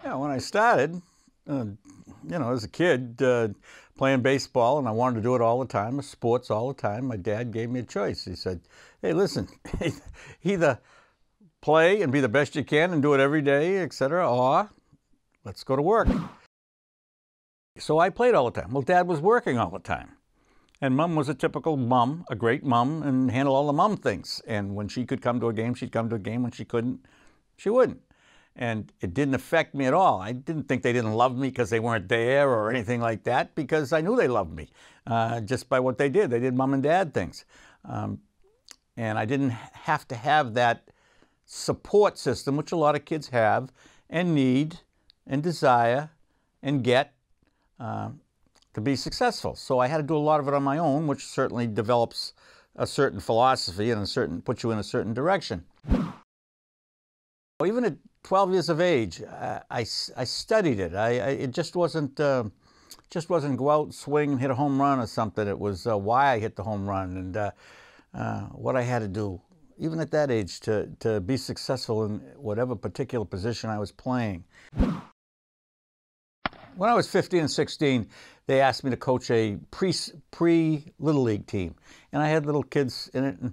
Yeah, when I started, as a kid, playing baseball, and I wanted to do it all the time, sports all the time, my dad gave me a choice. He said, hey, listen, either play and be the best you can and do it every day, etc., or let's go to work. So I played all the time. Well, Dad was working all the time. And Mom was a typical mom, a great mom, and handled all the mom things. And when she could come to a game, she'd come to a game. When she couldn't, she wouldn't. And it didn't affect me at all. I didn't think they didn't love me because they weren't there or anything like that, because I knew they loved me just by what they did. They did mom and dad things. And I didn't have to have that support system, which a lot of kids have and need and desire and get to be successful. So I had to do a lot of it on my own, which certainly develops a certain philosophy and puts you in a certain direction. Even at 12 years of age, I studied it. It just wasn't go out, swing, and hit a home run or something. It was why I hit the home run and what I had to do, even at that age, to be successful in whatever particular position I was playing. When I was 15 and 16, they asked me to coach a pre-Little League team. And I had little kids in it. And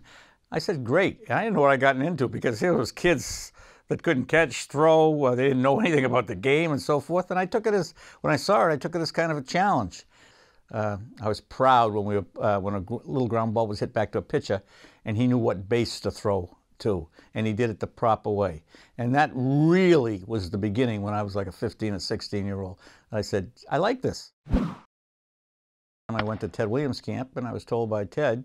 I said, great. And I didn't know what I gotten into, because here was kids that couldn't catch, throw, they didn't know anything about the game and so forth. And I took it as, when I saw it, I took it as kind of a challenge. I was proud when when a little ground ball was hit back to a pitcher, and he knew what base to throw to, and he did it the proper way. And that really was the beginning when I was like a 15 or 16-year-old. I said, I like this. And I went to Ted Williams' camp, and I was told by Ted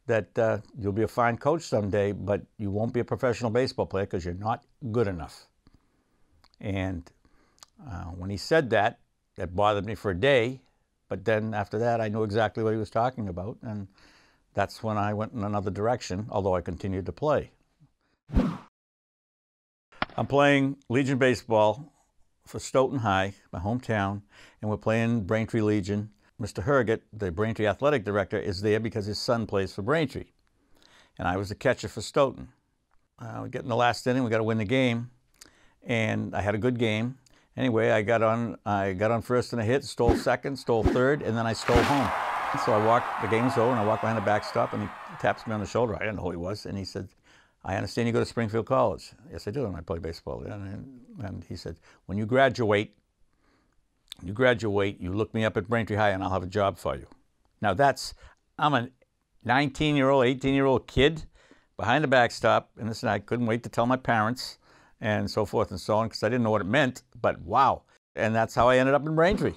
that you'll be a fine coach someday, but you won't be a professional baseball player because you're not good enough. And when he said that, it bothered me for a day. But then after that, I knew exactly what he was talking about. And that's when I went in another direction, although I continued to play. I'm playing Legion Baseball for Stoughton High, my hometown, and we're playing Braintree Legion. Mr. Herget, the Braintree athletic director, is there because his son plays for Braintree. And I was the catcher for Stoughton. We get in the last inning, we got to win the game, and I had a good game. Anyway, I got on first in a hit, stole second, stole third, and then I stole home. So I walked, the game's over, and I walked behind the backstop, and he taps me on the shoulder. I didn't know who he was, and he said, I understand you go to Springfield College. Yes, I do, and I play baseball. And he said, when you graduate, you look me up at Braintree High, and I'll have a job for you. Now I'm a 19-year-old, 18-year-old kid behind the backstop, and listen, I couldn't wait to tell my parents, and so forth and so on, because I didn't know what it meant, but wow. And that's how I ended up in Braintree.